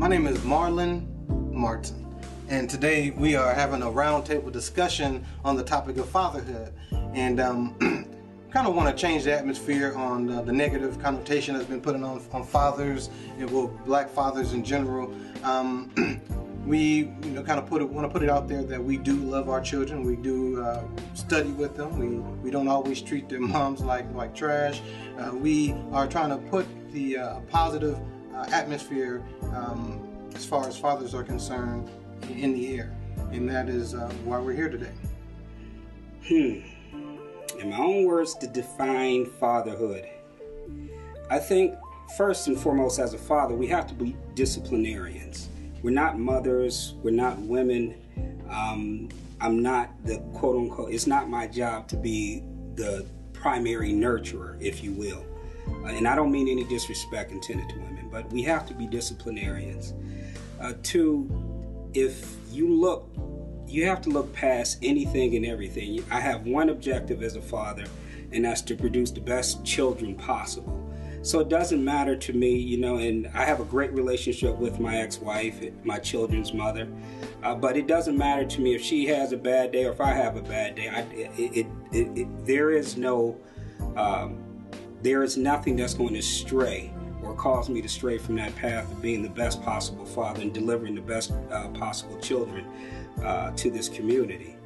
My name is Marlon Martin, and today we are having a roundtable discussion on the topic of fatherhood. And kind of want to change the atmosphere on the negative connotation that's been put on fathers and black fathers in general. We kind of want to put it out there that we do love our children. We do study with them. We don't always treat their moms like trash. We are trying to put the positive atmosphere as far as fathers are concerned in the air, and that is why we're here today. In my own words, to define fatherhood, I think first and foremost as a father, we have to be disciplinarians. We're not mothers, we're not women. I'm not the quote unquote, it's not my job to be the primary nurturer, if you will. And I don't mean any disrespect intended to women, but we have to be disciplinarians. Two, if you look, you have to look past anything and everything. I have one objective as a father, and that's to produce the best children possible. So it doesn't matter to me, and I have a great relationship with my ex-wife, my children's mother, but it doesn't matter to me if she has a bad day or if I have a bad day. There is nothing that's going to stray or cause me to stray from that path of being the best possible father and delivering the best possible children to this community.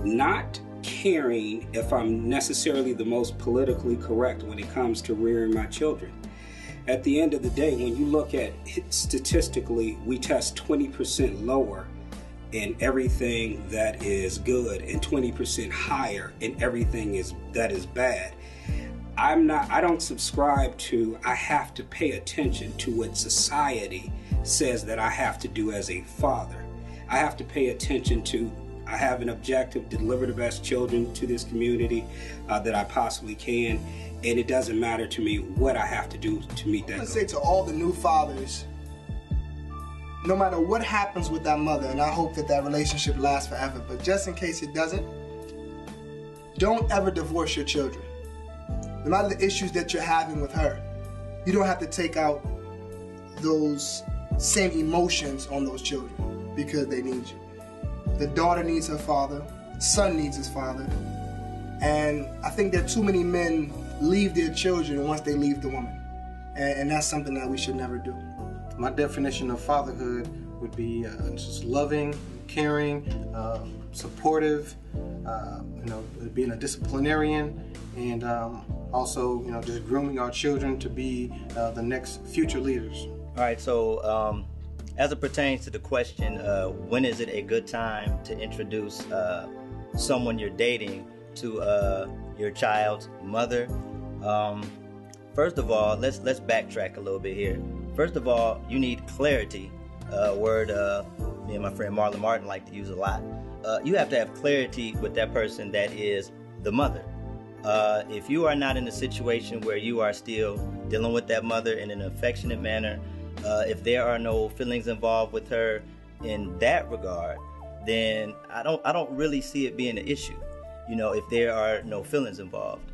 Not caring if I'm necessarily the most politically correct when it comes to rearing my children. At the end of the day, when you look at it statistically, we test 20% lower in everything that is good and 20% higher in everything that is bad. I don't subscribe to, I have to pay attention to what society says that I have to do as a father. I have to pay attention to, I have an objective to deliver the best children to this community that I possibly can, and it doesn't matter to me what I have to do to meet that goal. I say to all the new fathers, no matter what happens with that mother, and I hope that relationship lasts forever, but just in case it doesn't, don't ever divorce your children. No matter the issues that you're having with her, you don't have to take out those same emotions on those children because they need you. The daughter needs her father, son needs his father, and I think that too many men leave their children once they leave the woman, and that's something that we should never do. My definition of fatherhood would be just loving, caring, supportive, being a disciplinarian, and also, just grooming our children to be the next future leaders. All right, so as it pertains to the question, when is it a good time to introduce someone you're dating to your child's mother? First of all, let's backtrack a little bit here. First of all, you need clarity, a word me and my friend Marlon Martin like to use a lot. You have to have clarity with that person that is the mother. If you are not in a situation where you are still dealing with that mother in an affectionate manner, if there are no feelings involved with her in that regard, then I don't really see it being an issue. If there are no feelings involved.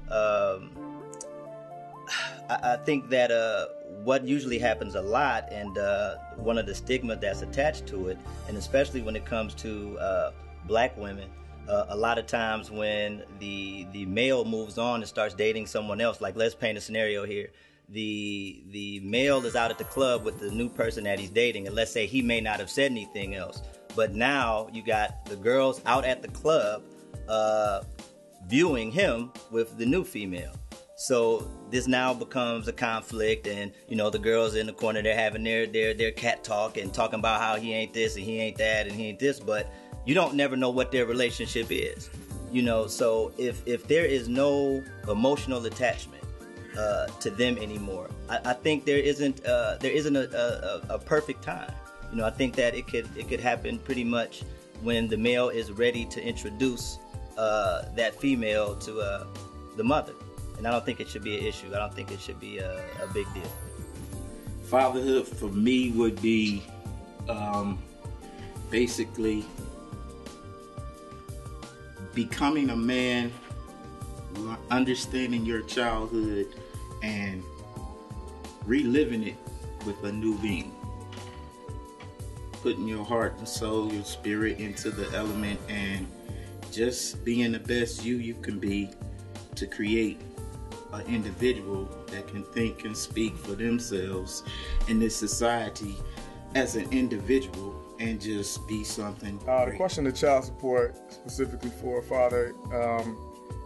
I think that what usually happens a lot, and one of the stigma that's attached to it, and especially when it comes to black women, a lot of times when the male moves on and starts dating someone else, like let's paint a scenario here. The male is out at the club with the new person that he's dating, and let's say he may not have said anything else, but now you got the girls out at the club viewing him with the new female. So this now becomes a conflict, and the girls in the corner, they're having their cat talk and talking about how he ain't this and he ain't that and he ain't this, but you don't never know what their relationship is. So if there is no emotional attachment to them anymore, I think there isn't a perfect time. I think that it could happen pretty much when the male is ready to introduce that female to the mother. And I don't think it should be an issue. I don't think it should be a big deal. Fatherhood for me would be basically becoming a man, understanding your childhood and reliving it with a new being. Putting your heart and soul, your spirit into the element and just being the best you can be to create an individual that can think and speak for themselves in this society as an individual and just be something The great. question of child support, specifically for a father,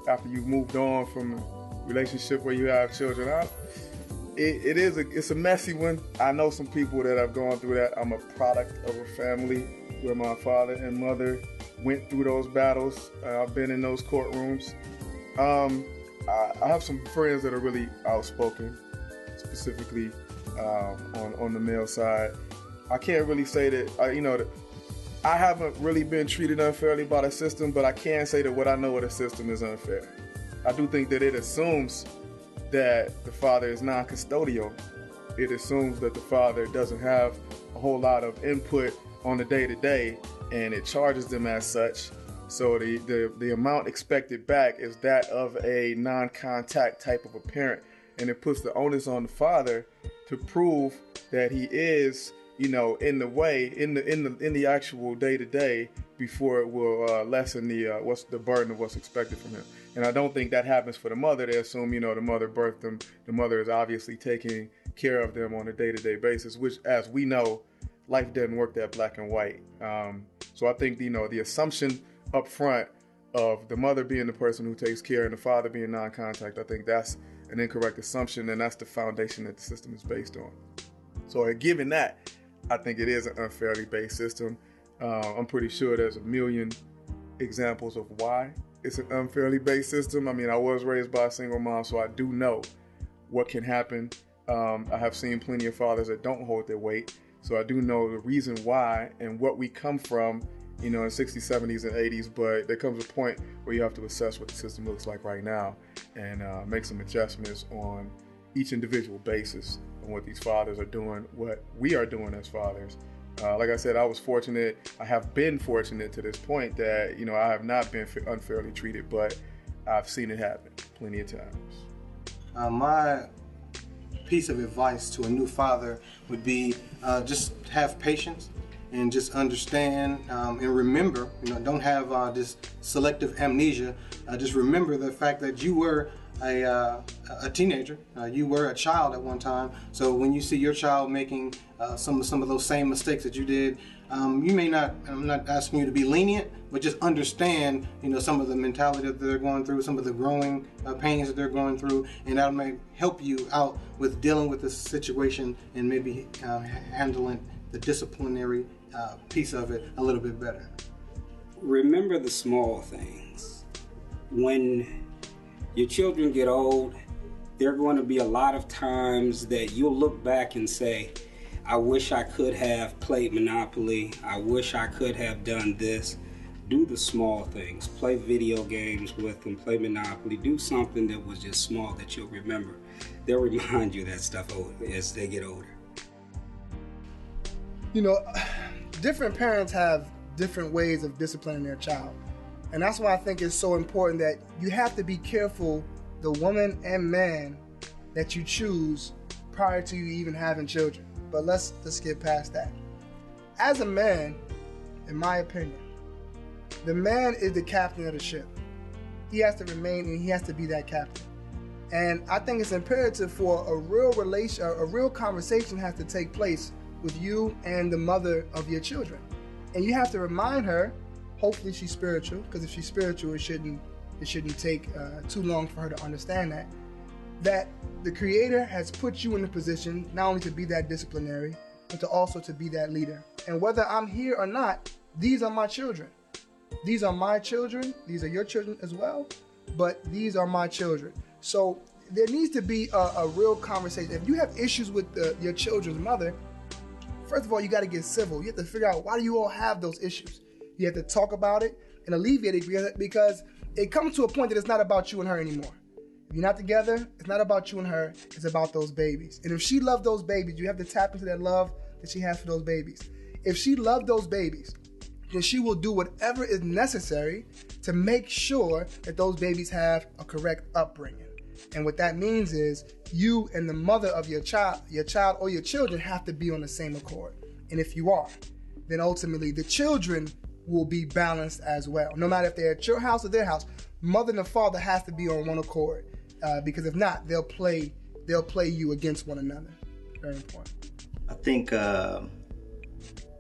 after you've moved on from a relationship where you have children, it's a messy one. I know some people that have gone through that. I'm a product of a family where my father and mother went through those battles. I've been in those courtrooms. I have some friends that are really outspoken, specifically on the male side. I can't really say that, I haven't really been treated unfairly by the system, but I can say that what I know of the system is unfair. I do think that it assumes that the father is non-custodial. It assumes that the father doesn't have a whole lot of input on the day-to-day, and it charges them as such. So the amount expected back is that of a non-contact type of a parent, and it puts the onus on the father to prove that he is, in the actual day-to-day before it will lessen the burden of what's expected from him. And I don't think that happens for the mother. They assume, the mother birthed them. The mother is obviously taking care of them on a day-to-day basis, which, as we know, life doesn't work that black and white. So I think, the assumption up front of the mother being the person who takes care and the father being non-contact, I think that's an incorrect assumption, and that's the foundation that the system is based on. So given that, I think it is an unfairly based system. I'm pretty sure there's a million examples of why it's an unfairly based system. I mean, I was raised by a single mom, so I do know what can happen. I have seen plenty of fathers that don't hold their weight, so I do know the reason why and what we come from, in 60s, 70s, and 80s, but there comes a point where you have to assess what the system looks like right now and make some adjustments on each individual basis on what these fathers are doing, what we are doing as fathers. Like I said, I was fortunate. I have been fortunate to this point that, I have not been unfairly treated, but I've seen it happen plenty of times. My piece of advice to a new father would be just have patience and just understand and remember, don't have this selective amnesia. Just remember the fact that you were a teenager, you were a child at one time. So when you see your child making some of those same mistakes that you did, you may not, I'm not asking you to be lenient, but just understand, some of the mentality that they're going through, some of the growing pains that they're going through, and that may help you out with dealing with this situation and maybe handling the disciplinary piece of it a little bit better. Remember the small things. When your children get old, there are going to be a lot of times that you'll look back and say, I wish I could have played Monopoly. I wish I could have done this. Do the small things. Play video games with them. Play Monopoly. Do something that was just small that you'll remember. They'll remind you of that stuff as they get older. Different parents have different ways of disciplining their child. And that's why I think it's so important that you have to be careful, the woman and man that you choose prior to you even having children. But let's get past that. As a man, in my opinion, the man is the captain of the ship. He has to remain and he has to be that captain. And I think it's imperative for a real conversation has to take place with you and the mother of your children. And you have to remind her, hopefully she's spiritual, because if she's spiritual, it shouldn't take too long for her to understand that the Creator has put you in a position not only to be that disciplinary, but to also to be that leader. And whether I'm here or not, these are my children. These are my children. These are your children as well, but these are my children. So there needs to be a real conversation. If you have issues with your children's mother, first of all, you got to get civil. You have to figure out, why do you all have those issues? You have to talk about it and alleviate it, because it comes to a point that it's not about you and her anymore. If you're not together, it's not about you and her, it's about those babies. And if she loved those babies, you have to tap into that love that she has for those babies. If she loved those babies, then she will do whatever is necessary to make sure that those babies have a correct upbringing. And what that means is you and the mother of your child or your children have to be on the same accord. And if you are, then ultimately the children will be balanced as well. No matter if they're at your house or their house, mother and the father has to be on one accord. Because if not, they'll play you against one another. Very important. I think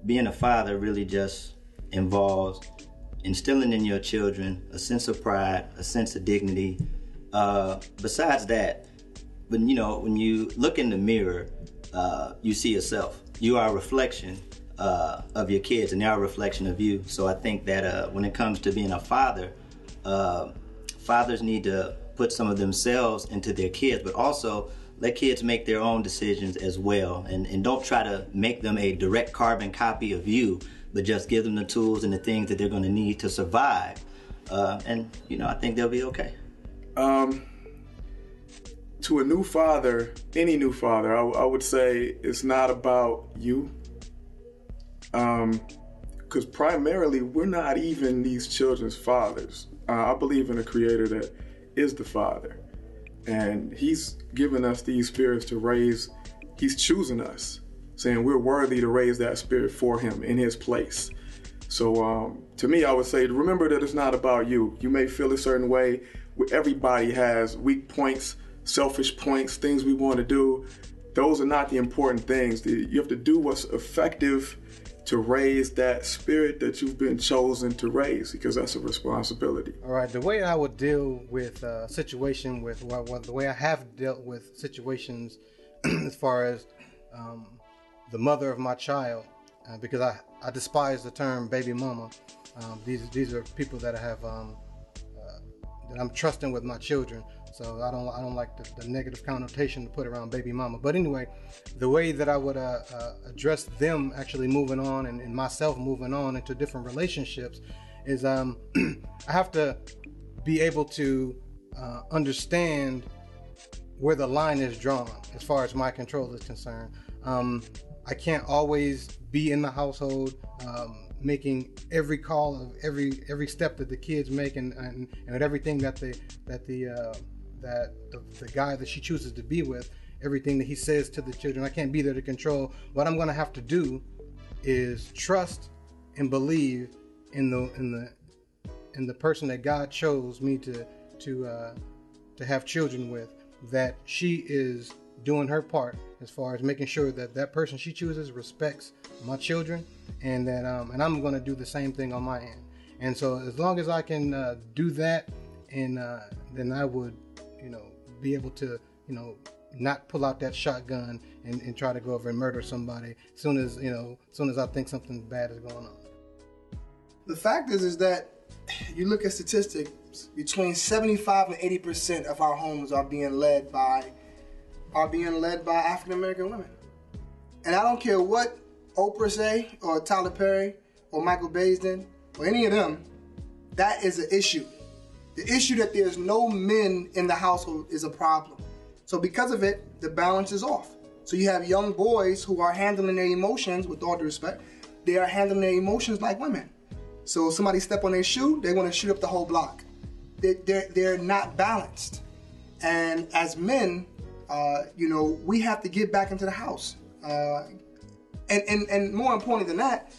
being a father really just involves instilling in your children a sense of pride, a sense of dignity. Besides that, when you look in the mirror, you see yourself. You are a reflection of your kids, and they are a reflection of you. So I think that when it comes to being a father, fathers need to put some of themselves into their kids, but also let kids make their own decisions as well. And don't try to make them a direct carbon copy of you, but just give them the tools and the things that they're going to need to survive. And I think they'll be okay. To a new father, any new father, I would say it's not about you. Because primarily, we're not even these children's fathers. I believe in a creator that is the father. And he's given us these spirits to raise. He's choosing us, saying we're worthy to raise that spirit for him in his place. So to me, I would say, remember that it's not about you. You may feel a certain way. Everybody has weak points, selfish points, things we want to do. Those are not the important things. You have to do what's effective to raise that spirit that you've been chosen to raise, because that's a responsibility. All right, the way I would deal with a situation the way I have dealt with situations as far as the mother of my child, because I despise the term baby mama. These are people that I have that I'm trusting with my children. So I don't like the negative connotation to put around baby mama. But anyway, the way that I would address them actually moving on and myself moving on into different relationships is I have to be able to understand where the line is drawn as far as my control is concerned. I can't always be in the household making every call of every step that the kids make and everything that the guy that she chooses to be with, everything that he says to the children. I can't be there to control. What I'm going to have to do is trust and believe in the person that God chose me to have children with, that she is doing her part as far as making sure that person she chooses respects my children, and that and I'm going to do the same thing on my end. And so as long as I can do that, and then I would be able to not pull out that shotgun and try to go over and murder somebody as soon as I think something bad is going on. The fact is that you look at statistics, between 75 and 80% of our homes are being led by African American women. And I don't care what Oprah say, or Tyler Perry, or Michael Baisden, or any of them, that is an issue. The issue that there's no men in the household is a problem. So because of it, the balance is off. So you have young boys who are handling their emotions, with all due respect, they are handling their emotions like women. So if somebody step on their shoe, they want to shoot up the whole block. They're not balanced. And as men, we have to get back into the house. And more important than that,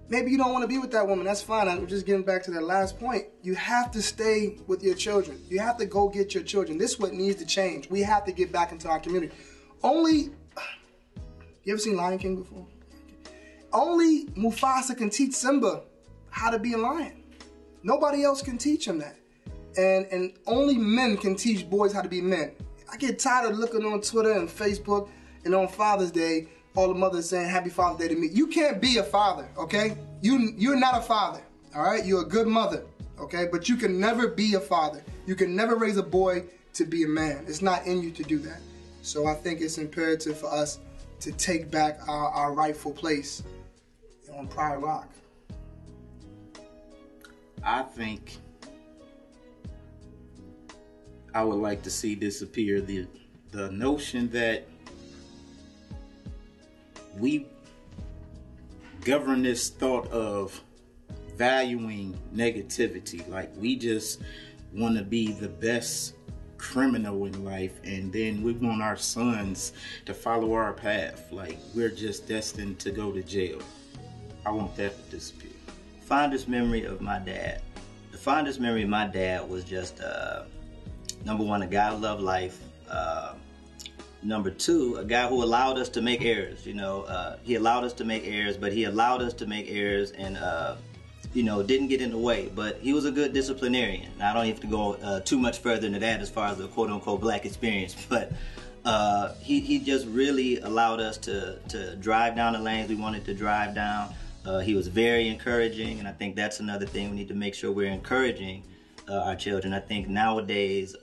maybe you don't want to be with that woman. That's fine. I'm just getting back to that last point. You have to stay with your children. You have to go get your children. This is what needs to change. We have to get back into our community. You ever seen Lion King before? Only Mufasa can teach Simba how to be a lion. Nobody else can teach him that. And only men can teach boys how to be men. I get tired of looking on Twitter and Facebook and on Father's Day, all the mothers saying Happy Father's Day to me. You can't be a father, okay? You're not a father, all right? You're a good mother, okay? But you can never be a father. You can never raise a boy to be a man. It's not in you to do that. So I think it's imperative for us to take back our rightful place on Pride Rock. I think I would like to see disappear the notion that we govern this thought of valuing negativity. Like we just want to be the best criminal in life, and then we want our sons to follow our path. Like, we're just destined to go to jail. I want that to disappear. Fondest memory of my dad. The fondest memory of my dad was just, number one, a guy who loved life. Number two, a guy who allowed us to make errors. You know, he allowed us to make errors, but he allowed us to make errors and, you know, didn't get in the way. But he was a good disciplinarian. Now, I don't have to go too much further into that as far as the quote-unquote black experience, but he just really allowed us to drive down the lanes we wanted to drive down. He was very encouraging, and I think that's another thing we need to make sure we're encouraging our children. I think nowadays,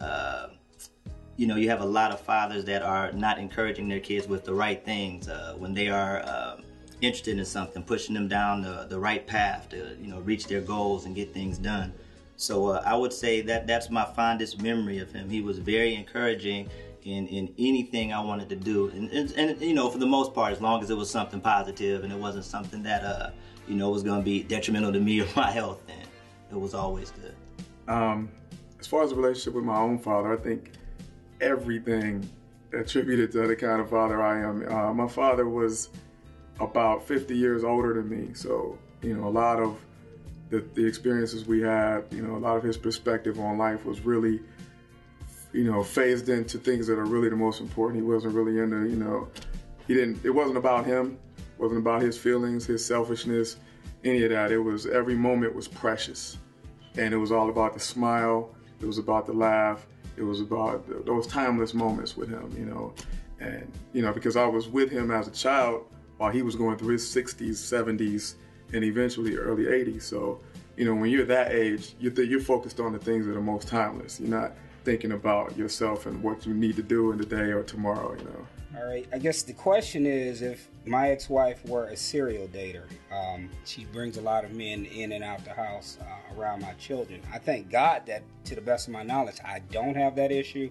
you know, you have a lot of fathers that are not encouraging their kids with the right things when they are interested in something, pushing them down the right path to, you know, reach their goals and get things done. So I would say that that's my fondest memory of him. He was very encouraging in anything I wanted to do, and you know, for the most part, as long as it was something positive and it wasn't something that you know, was going to be detrimental to me or my health, then it was always good. As far as the relationship with my own father, I think everything attributed to the kind of father I am. My father was about 50 years older than me, so, you know, a lot of the experiences we had, you know, a lot of his perspective on life was really, you know, phased into things that are really the most important. He wasn't really into, you know, it wasn't about him, it wasn't about his feelings, his selfishness, any of that. It was, every moment was precious, and it was all about the smile, it was about the laugh, it was about those timeless moments with him, you know. And, you know, because I was with him as a child while he was going through his 60s, 70s, and eventually early 80s. So, you know, when you're that age, you're focused on the things that are most timeless. You're not thinking about yourself and what you need to do in the day or tomorrow, you know. All right, I guess the question is, if my ex-wife were a serial dater, she brings a lot of men in and out the house around my children. I thank God that, to the best of my knowledge, I don't have that issue.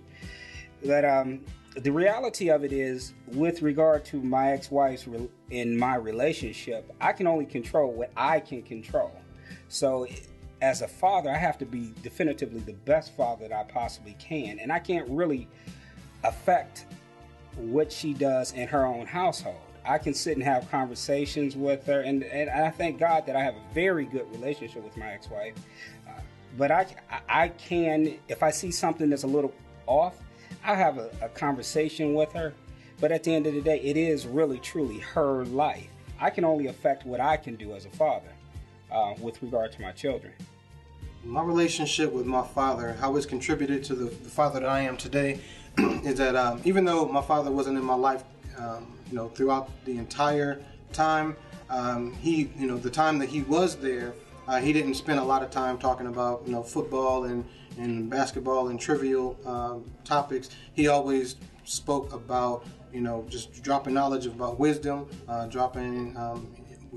But the reality of it is, with regard to my ex-wife's in my relationship, I can only control what I can control. So as a father, I have to be definitively the best father that I possibly can. And I can't really affect what she does in her own household. I can sit and have conversations with her, and I thank God that I have a very good relationship with my ex-wife. But I can, if I see something that's a little off, I have a conversation with her. But at the end of the day, it is really, truly her life. I can only affect what I can do as a father with regard to my children. My relationship with my father, how it's contributed to the father that I am today, is that even though my father wasn't in my life, you know, throughout the entire time, he, you know, the time that he was there, he didn't spend a lot of time talking about, you know, football and basketball and trivial topics. He always spoke about, you know, just dropping knowledge about wisdom, dropping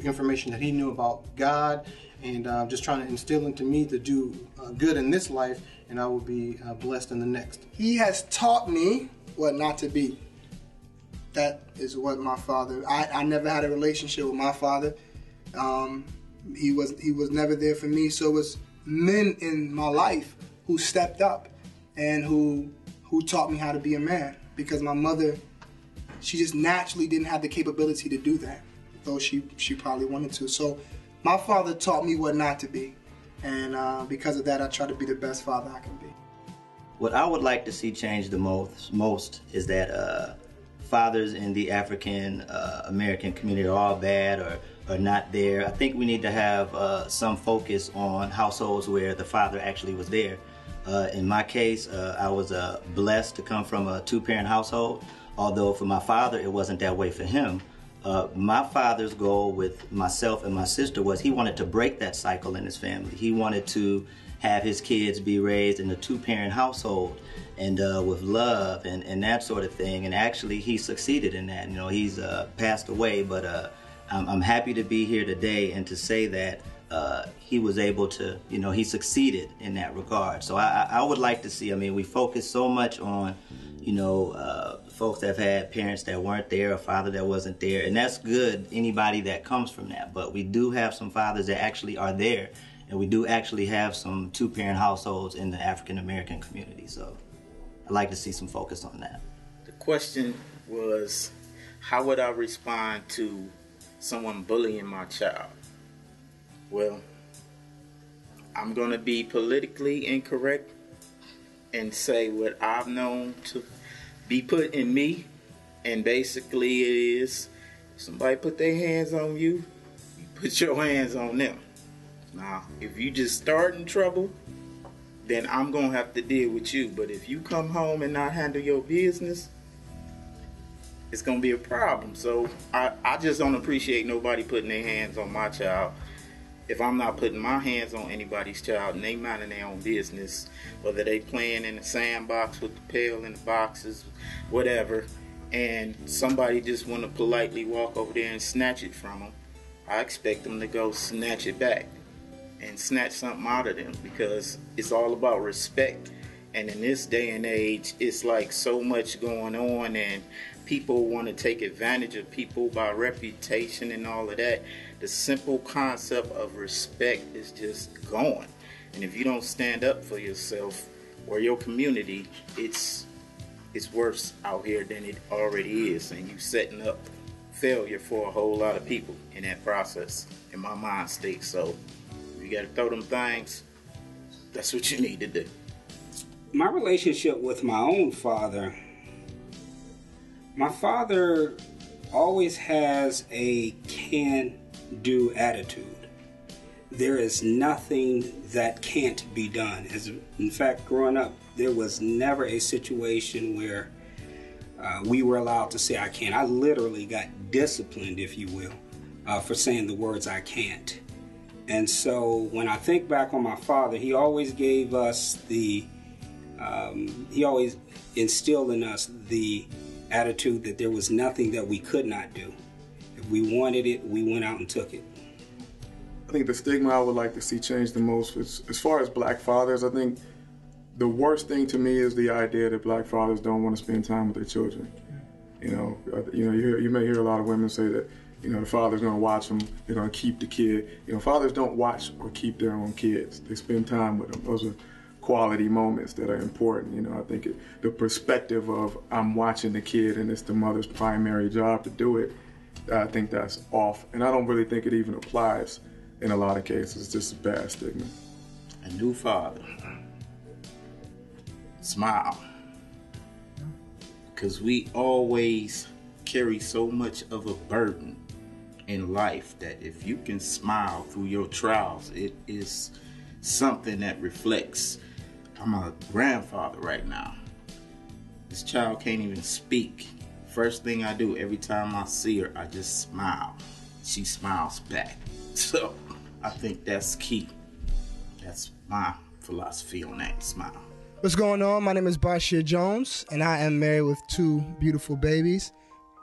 information that he knew about God, and just trying to instill into me to do good in this life, and I will be blessed in the next. He has taught me what not to be. That is what my father, I never had a relationship with my father. He was never there for me. So it was men in my life who stepped up and who taught me how to be a man, because my mother, she just naturally didn't have the capability to do that, though she probably wanted to. So my father taught me what not to be, and because of that, I try to be the best father I can be. What I would like to see change the most is that fathers in the African American community are all bad or not there. I think we need to have some focus on households where the father actually was there. In my case, I was blessed to come from a two-parent household, although for my father it wasn't that way for him. My father's goal with myself and my sister was he wanted to break that cycle in his family. He wanted to have his kids be raised in a two-parent household and with love and that sort of thing. And actually, he succeeded in that. You know, he's passed away, but I'm happy to be here today and to say that he was able to, you know, he succeeded in that regard. So I would like to see, I mean, we focus so much on, you know, folks that have had parents that weren't there, a father that wasn't there, and that's good, anybody that comes from that. But we do have some fathers that actually are there, and we do actually have some two-parent households in the African American community. So I'd like to see some focus on that. The question was, how would I respond to someone bullying my child? Well, I'm going to be politically incorrect and say what I've known to be put in me. And basically it is, if somebody put their hands on you, you put your hands on them. Now, if you just start in trouble, then I'm going to have to deal with you. But if you come home and not handle your business, it's going to be a problem. So I just don't appreciate nobody putting their hands on my child. If I'm not putting my hands on anybody's child and they minding their own business, whether they playing in the sandbox with the pail and the boxes, whatever, and somebody just want to politely walk over there and snatch it from them, I expect them to go snatch it back and snatch something out of them, because it's all about respect. And in this day and age, it's like so much going on, and people want to take advantage of people by reputation and all of that. The simple concept of respect is just gone. And if you don't stand up for yourself or your community, it's worse out here than it already is. And you setting up failure for a whole lot of people in that process, in my mind state. So if you got to throw them things, that's what you need to do. My relationship with my own father, my father always has a can-do attitude. There is nothing that can't be done. In fact, growing up, there was never a situation where we were allowed to say I can't. I literally got disciplined, if you will, for saying the words I can't. And so when I think back on my father, he always gave us he always instilled in us the attitude that there was nothing that we could not do. If we wanted it, we went out and took it. I think the stigma I would like to see change the most is, as far as black fathers, I think the worst thing to me is the idea that black fathers don't want to spend time with their children. You may hear a lot of women say that, the father's going to watch them, they're going to keep the kid. Fathers don't watch or keep their own kids. They spend time with them. Those are quality moments that are important. I think the perspective of I'm watching the kid and it's the mother's primary job to do it, I think that's off. And I don't really think it even applies in a lot of cases. It's just a bad stigma. A new father. Smile. Because we always carry so much of a burden in life that if you can smile through your trials, it is something that reflects. I'm a grandfather right now. This child can't even speak. First thing I do every time I see her, I just smile. She smiles back. So I think that's key. That's my philosophy on that, smile. What's going on? My name is Bashir Jones, and I am married with two beautiful babies.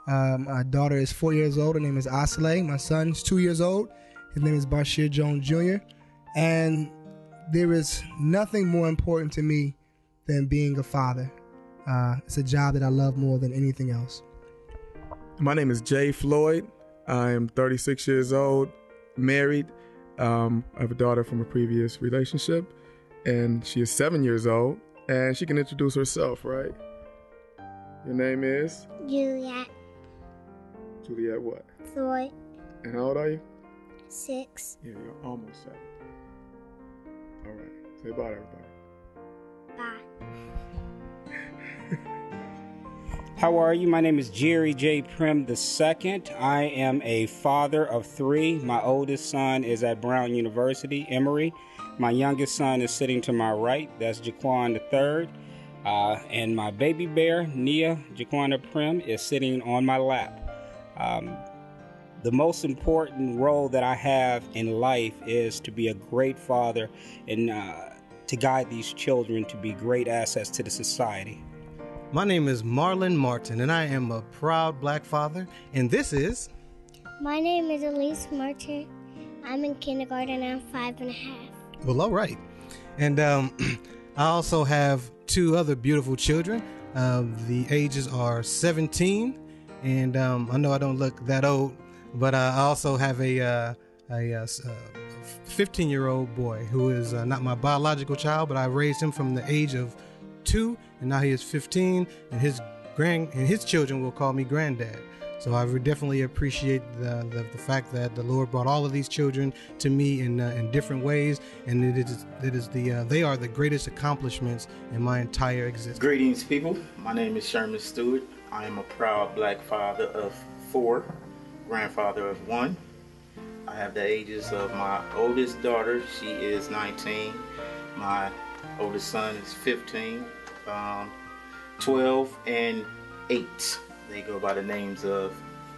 My daughter is 4 years old. Her name is Asley. My son is 2 years old. His name is Bashir Jones Jr. And there is nothing more important to me than being a father. It's a job that I love more than anything else. My name is Jay Floyd. I am 36 years old, married. I have a daughter from a previous relationship, and she is 7 years old, and she can introduce herself, right? Your name is? Juliet. Juliet what? Floyd. And how old are you? 6. Yeah, you're almost 7. All right. Say bye to everybody. Bye. How are you? My name is Jerry J. Prim II. I am a father of 3. My oldest son is at Brown University, Emory. My youngest son is sitting to my right. That's Jaquan III. And my baby bear, Nia Jaquana Prim, is sitting on my lap. The most important role that I have in life is to be a great father and to guide these children to be great assets to the society. My name is Marlon Martin, and I am a proud black father, and this is... My name is Elise Martin. I'm in kindergarten. I'm 5.5. Well, all right. And I also have 2 other beautiful children. The ages are 17, and I know I don't look that old, but I also have a 15-year-old boy who is not my biological child, but I raised him from the age of 2, and now he is 15, and his children will call me granddad. So I would definitely appreciate the fact that the Lord brought all of these children to me in different ways, and they are the greatest accomplishments in my entire existence. Greetings, people. My name is Sherman Stewart. I am a proud black father of 4, grandfather of 1. I have the ages of my oldest daughter. She is 19. My oldest son is 15, 12, and 8. They go by the names of,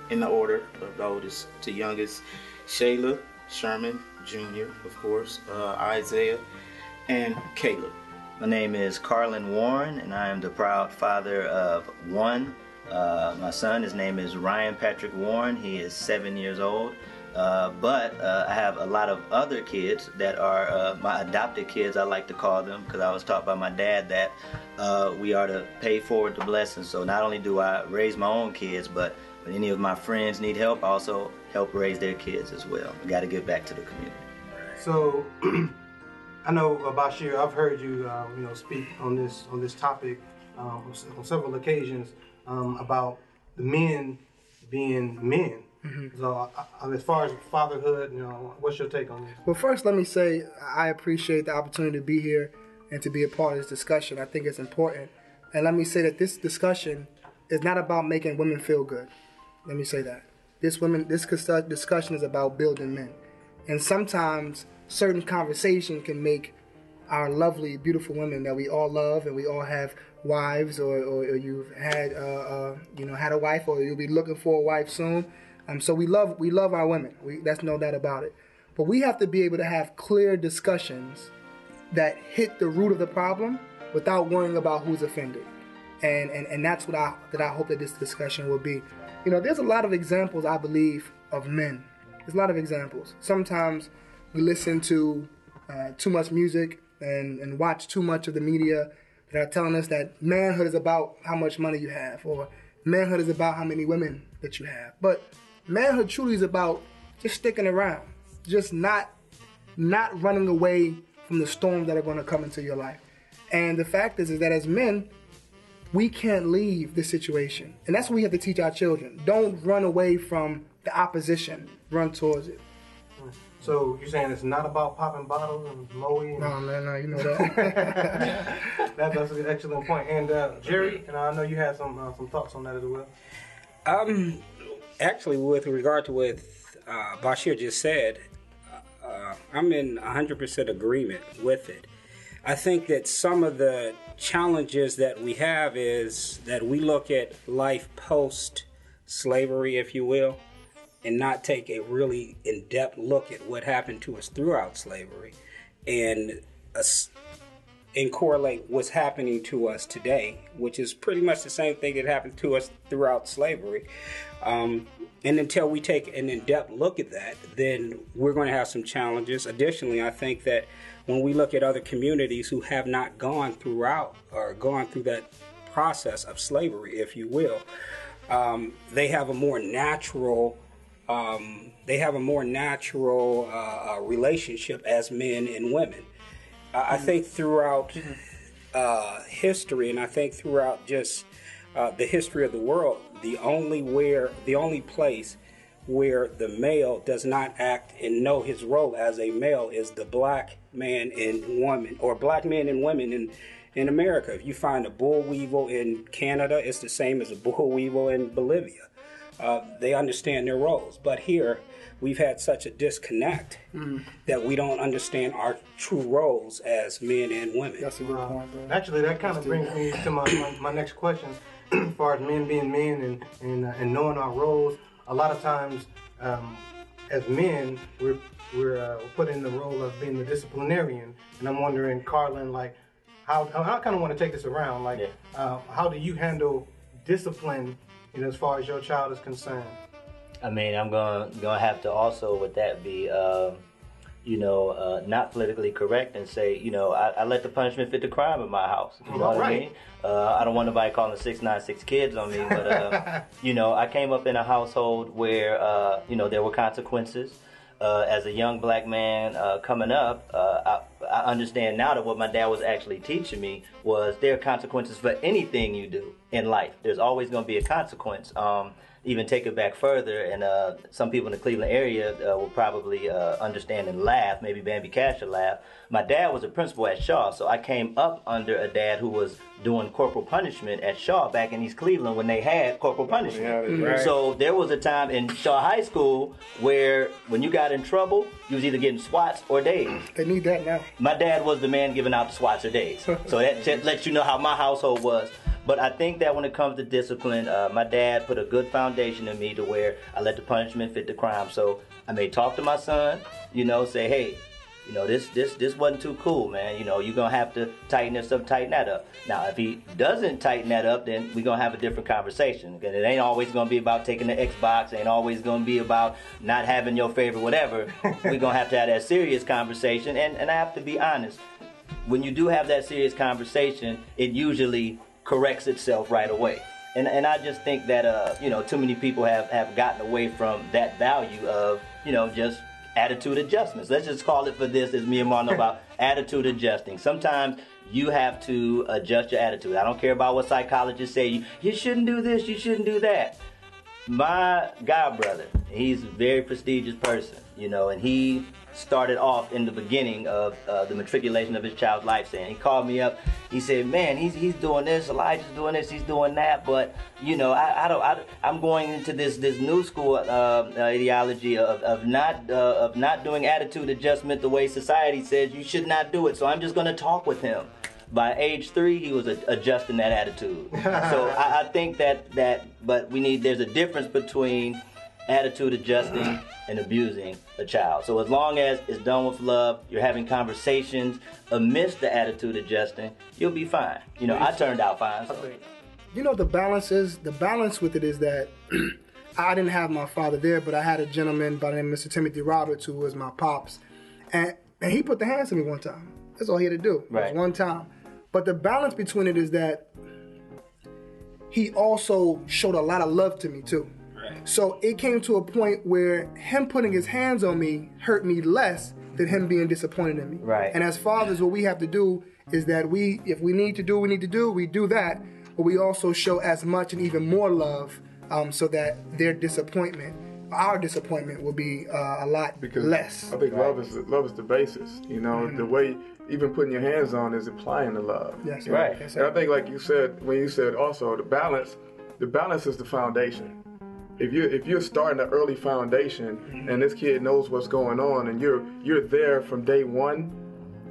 in the order of the oldest to youngest, Shayla, Sherman Jr., of course, Isaiah, and Caleb. My name is Carlin Warren, and I am the proud father of 1. My son, his name is Ryan Patrick Warren. He is 7 years old. But I have a lot of other kids that are my adopted kids, I like to call them, because I was taught by my dad that we are to pay forward the blessings. So not only do I raise my own kids, but when any of my friends need help, I also help raise their kids as well. We got to give back to the community. So I know, Bashir, I've heard you speak on this topic on several occasions about the men being men. Mm-hmm. So as far as fatherhood, what's your take on this? Well, first, let me say I appreciate the opportunity to be here and to be a part of this discussion. I think it's important. And let me say that this discussion is not about making women feel good. Let me say that. This discussion is about building men. And sometimes certain conversation can make our lovely, beautiful women that we all love, and we all have wives, or you've had had a wife, or you'll be looking for a wife soon. So we love our women. That's no doubt about it. But we have to be able to have clear discussions that hit the root of the problem without worrying about who's offended. And that's what I hope that this discussion will be. There's a lot of examples, I believe, of men. There's a lot of examples. Sometimes we listen to too much music and watch too much of the media that are telling us that manhood is about how much money you have, or manhood is about how many women that you have. But manhood truly is about just sticking around, just not running away from the storms that are going to come into your life. And the fact is that as men, we can't leave this situation. And that's what we have to teach our children. Don't run away from the opposition. Run towards it. So you're saying it's not about popping bottles and mowing? No, you know that. That's an excellent point. And Jerry, and I know you had some thoughts on that as well. Actually, with regard to what Bashir just said, I'm in 100% agreement with it. I think that some of the challenges that we have is that we look at life post-slavery, if you will, and not take a really in-depth look at what happened to us throughout slavery and correlate what's happening to us today, which is pretty much the same thing that happened to us throughout slavery. And until we take an in-depth look at that, then we're going to have some challenges. Additionally, I think that when we look at other communities who have not gone through that process of slavery, if you will, they have a more natural relationship as men and women. I think throughout history, and I think throughout just the history of the world, the only place where the male does not act and know his role as a male is the black man and woman, or black men and women in America. If you find a bull weevil in Canada, it's the same as a bull weevil in Bolivia. They understand their roles. But here, we've had such a disconnect that we don't understand our true roles as men and women. That's a good point, bro. Actually, that kind of brings me to my next question. As far as men being men and knowing our roles, a lot of times as men, we're put in the role of being the disciplinarian. And I'm wondering, Carlin, like, how I kind of want to take this around. Like, how do you handle discipline, as far as your child is concerned? I mean, I'm gonna have to also with that be, not politically correct and say, I let the punishment fit the crime in my house. You know what I mean? I don't want nobody calling 696 kids on me, but I came up in a household where there were consequences. as a young black man coming up, I understand now that what my dad was actually teaching me was there are consequences for anything you do in life. There's always going to be a consequence. Even take it back further, and some people in the Cleveland area will probably understand and laugh. Maybe Bambi Cash will laugh. My dad was a principal at Shaw, so I came up under a dad who was doing corporal punishment at Shaw back in East Cleveland when they had corporal punishment. Yeah, right. So there was a time in Shaw High School where when you got in trouble, you was either getting swats or days. They need that now. My dad was the man giving out the swats or days. So that just lets you know how my household was. But I think that when it comes to discipline, my dad put a good foundation in me to where I let the punishment fit the crime. So I may talk to my son, say, hey, this wasn't too cool, man. You're going to have to tighten this up, tighten that up. Now, if he doesn't tighten that up, then we're going to have a different conversation. Because it ain't always going to be about taking the Xbox. It ain't always going to be about not having your favorite whatever. We're going to have that serious conversation. And I have to be honest. When you do have that serious conversation, it usually corrects itself right away. And I just think that, too many people have gotten away from that value of, just attitude adjustments. Let's just call it for this, as me and Martin know about attitude adjusting. Sometimes you have to adjust your attitude. I don't care about what psychologists say. You shouldn't do this, you shouldn't do that. My godbrother, he's a very prestigious person, and he started off in the beginning of the matriculation of his child's life saying, he called me up, he said, man, he's doing this, Elijah's doing this, he's doing that, but I'm going into this new school ideology of not doing attitude adjustment the way society says you should not do it, so I'm just going to talk with him. By age 3, he was adjusting that attitude. So I think that but there's a difference between attitude adjusting and abusing a child. So as long as it's done with love, you're having conversations amidst the attitude adjusting, you'll be fine. I turned out fine. So. The balance with it is that I didn't have my father there, but I had a gentleman by the name of Mr. Timothy Roberts who was my pops. And he put the hands on me one time. That's all he had to do. Right. It was one time. But the balance between it is that he also showed a lot of love to me too. Right. So it came to a point where him putting his hands on me hurt me less than him being disappointed in me. Right. And as fathers, what we have to do is that if we need to do what we need to do, we do that. But we also show as much and even more love so that our disappointment will be a lot less. I think love is the basis. The way even putting your hands on is applying the love. Yes, right. Yes, and I think, like you said, when you said also the balance is the foundation. If you're starting an early foundation and this kid knows what's going on and you're there from day one,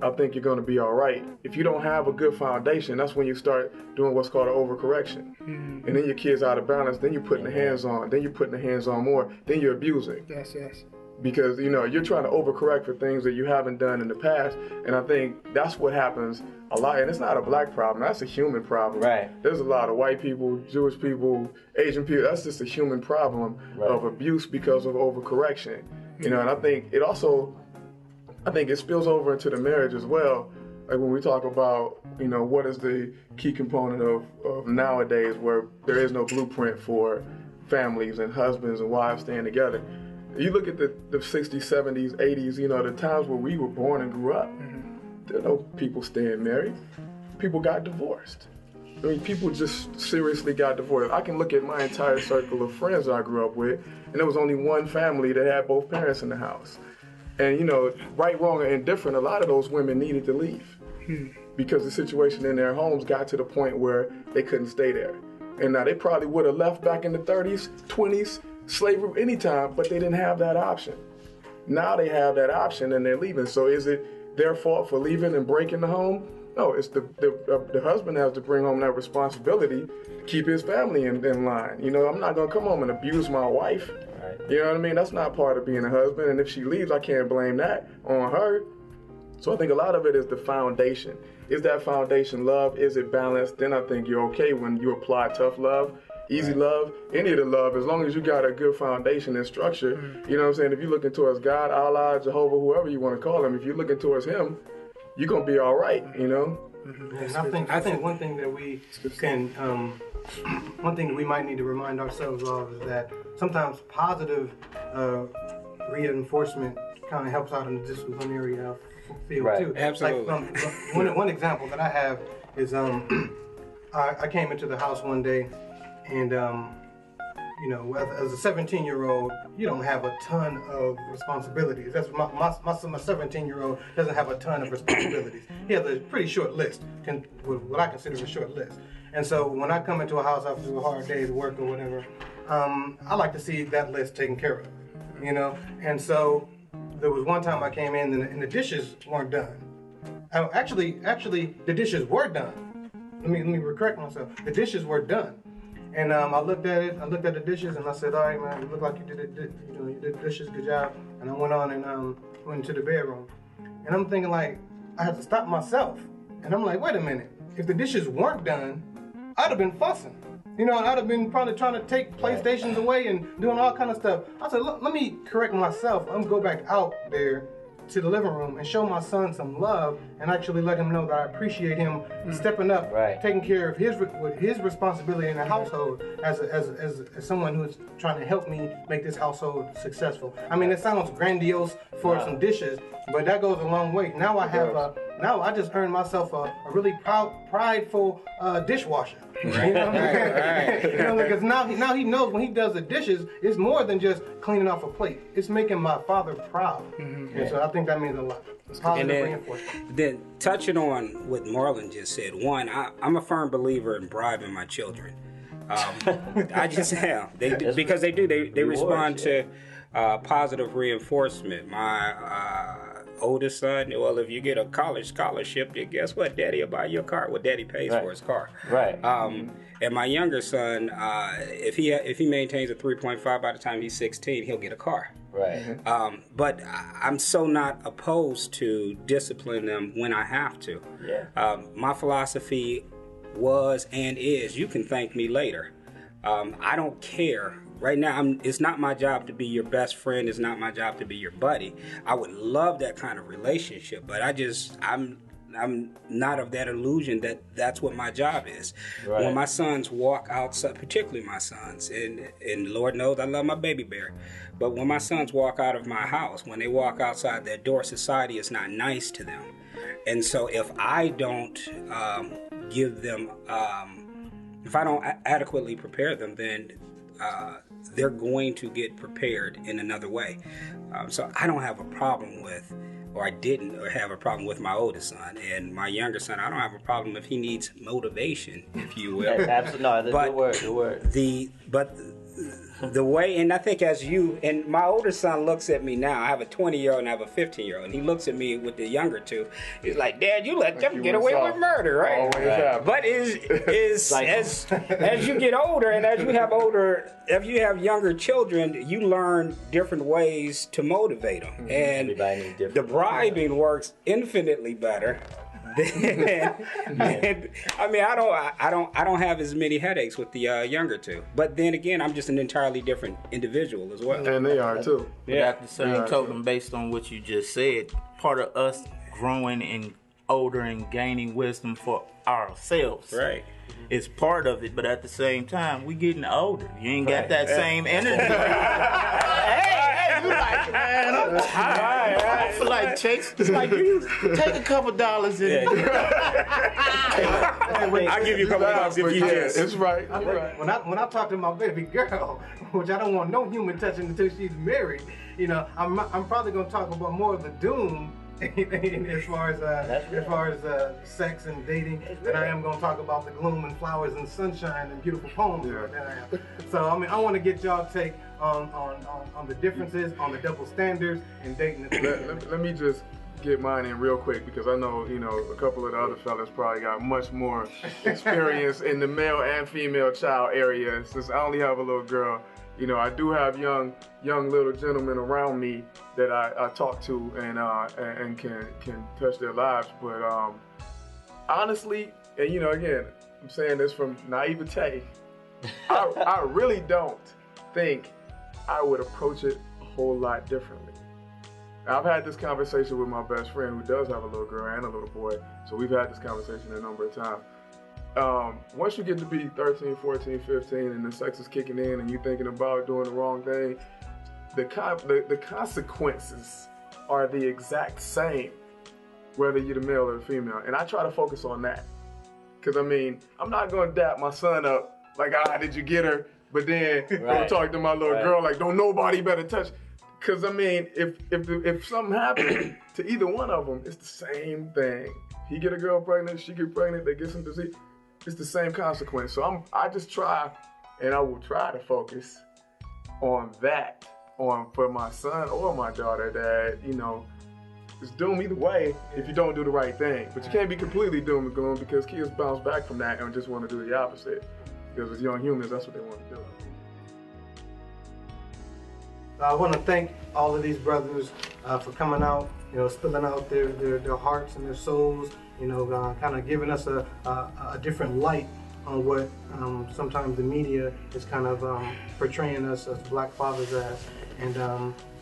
I think you're going to be all right. If you don't have a good foundation, that's when you start doing what's called an overcorrection. And then your kid's out of balance, then you're putting the hands on, then you're putting the hands on more, then you're abusing. Yes. Because, you're trying to overcorrect for things that you haven't done in the past. And I think that's what happens a lot. And it's not a black problem. That's a human problem. Right. There's a lot of white people, Jewish people, Asian people. That's just a human problem of abuse because of overcorrection. And I think it spills over into the marriage as well. Like when we talk about, what is the key component of nowadays where there is no blueprint for families and husbands and wives staying together. You look at the 60s, 70s, 80s, the times where we were born and grew up. There are no people staying married. People got divorced. I mean, people just seriously got divorced. I can look at my entire circle of friends that I grew up with, and there was only one family that had both parents in the house. And, right, wrong, or indifferent, a lot of those women needed to leave because the situation in their homes got to the point where they couldn't stay there. And now they probably would have left back in the 30s, 20s, slavery anytime, but they didn't have that option. Now they have that option and they're leaving. So is it their fault for leaving and breaking the home? No, it's the husband has to bring home that responsibility to keep his family in line. I'm not going to come home and abuse my wife. Right. You know what I mean? That's not part of being a husband. And if she leaves, I can't blame that on her. So I think a lot of it is the foundation. Is that foundation love? Is it balanced? Then I think you're okay when you apply tough love. Easy love, any of the love, as long as you got a good foundation and structure, you know what I'm saying? If you're looking towards God, Allah, Jehovah, whoever you want to call him, if you're looking towards him, you're going to be all right, And I think one thing that we can, one thing that we might need to remind ourselves of is that sometimes positive reinforcement kind of helps out in the disciplinary field Right. too. Absolutely. Like, one example that I have is I came into the house one day, and you know, as a 17-year-old, you don't have a ton of responsibilities. That's my 17-year-old doesn't have a ton of responsibilities. He has a pretty short list, what I consider a short list. And so when I come into a house after a hard day's work or whatever, I like to see that list taken care of, you know. And so there was one time I came in and the dishes weren't done. Actually, the dishes were done. Let me correct myself. The dishes were done. And I looked at it. I looked at the dishes, and I said, "All right, man, you look like you did it. You did the dishes. Good job." And I went on and went into the bedroom. And I'm thinking, like, I had to stop myself. And I'm like, wait a minute. If the dishes weren't done, I'd have been fussing. You know, I'd have been probably trying to take PlayStations away and doing all kind of stuff. I said, look, let me correct myself. I'm gonna go back out there to the living room and show my son some love and actually let him know that I appreciate him stepping up, taking care of his responsibility in the household as someone who's trying to help me make this household successful. I mean, it sounds grandiose for some dishes, but that goes a long way. Now I have now I just earned myself a really prideful dishwasher. Right. You know what I mean? You know, because now he knows when he does the dishes, it's more than just cleaning off a plate. It's making my father proud. And so I think that means a lot. Positive reinforcement. Then touching on what Marlon just said, one, I'm a firm believer in bribing my children. I just am. Because they do. They respond to positive reinforcement. My oldest son, well, if you get a college scholarship, then guess what? Daddy will buy your car. Well, Daddy pays for his car. Right. And my younger son, if he maintains a 3.5 by the time he's 16, he'll get a car. Right. But I'm so not opposed to discipline them when I have to. Yeah. My philosophy was and is, you can thank me later. I don't care. Right now, it's not my job to be your best friend. It's not my job to be your buddy. I would love that kind of relationship, but I'm not of that illusion that that's what my job is. Right. When my sons walk outside, particularly my sons, and Lord knows I love my baby bear, but when my sons walk out of my house, when they walk outside their door, society is not nice to them. And so if I don't give them, if I don't adequately prepare them, then they're going to get prepared in another way. So I don't have a problem with, or I didn't have a problem with my oldest son. And my younger son, I don't have a problem if he needs motivation, if you will. Absolutely. No, that's the word. But the way, and I think as you, and my older son looks at me now, I have a 20-year-old and I have a 15-year-old, and he looks at me with the younger two. He's like, Dad, you let them get away with murder, right? Always have. But is like, as you get older and as you have younger children, you learn different ways to motivate them. And the bribing works infinitely better. I mean, I don't have as many headaches with the younger two. But then again, I'm just an entirely different individual as well. And they are too. But at the same token, based on what you just said, part of us growing and older and gaining wisdom for ourselves, right, is part of it. But at the same time, we getting older. You ain't got that same energy. You like, man, I'm tired. I feel like Chase. It's like, you take a couple dollars in. I'll give you a couple dollars if you just. It's right. When I talk to my baby girl, which I don't want no human touching until she's married, you know, I'm probably gonna talk about more of the doom as far as sex and dating than I am gonna talk about the gloom and flowers and sunshine and beautiful poems that I am. So I mean, I want to get y'all take on the differences, on the double standards in dating. Let me just get mine in real quick, because I know, you know, a couple of the other fellas probably got much more experience in the male and female child area. Since I only have a little girl, you know, I do have young little gentlemen around me that I talk to and can touch their lives. But honestly, and you know, again, I'm saying this from naivete, I really don't think I would approach it a whole lot differently. I've had this conversation with my best friend who does have a little girl and a little boy, so we've had this conversation a number of times. Once you get to be 13, 14, 15 and the sex is kicking in and you're thinking about doing the wrong thing, the consequences are the exact same, whether you're the male or the female. And I try to focus on that. Because, I mean, I'm not going to dap my son up like, did you get her? But then go talk to my little girl like, don't nobody better touch. Because, I mean, if something happens to either one of them, it's the same thing. He get a girl pregnant, she get pregnant, they get some disease. It's the same consequence. So I just try, and I will try to focus on that, for my son or my daughter, that, you know, it's doom either way if you don't do the right thing. But you can't be completely doom and gloom, because kids bounce back from that and just want to do the opposite. Because as young humans, that's what they want to do. I want to thank all of these brothers for coming out, you know, spilling out their hearts and their souls, you know, kind of giving us a different light on what sometimes the media is kind of portraying us as black fathers as. And,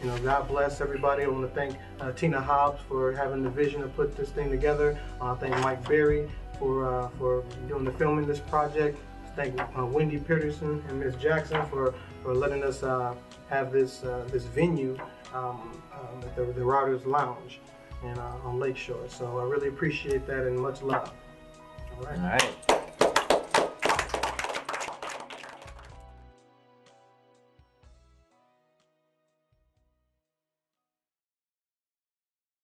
you know, God bless everybody. I want to thank Tina Hobbs for having the vision to put this thing together. Thank Mike Berry for doing the filming this project. Thank Wendy Peterson and Ms. Jackson for letting us have this venue at the Router's Lounge and on Lakeshore. So I really appreciate that, and much love. All right.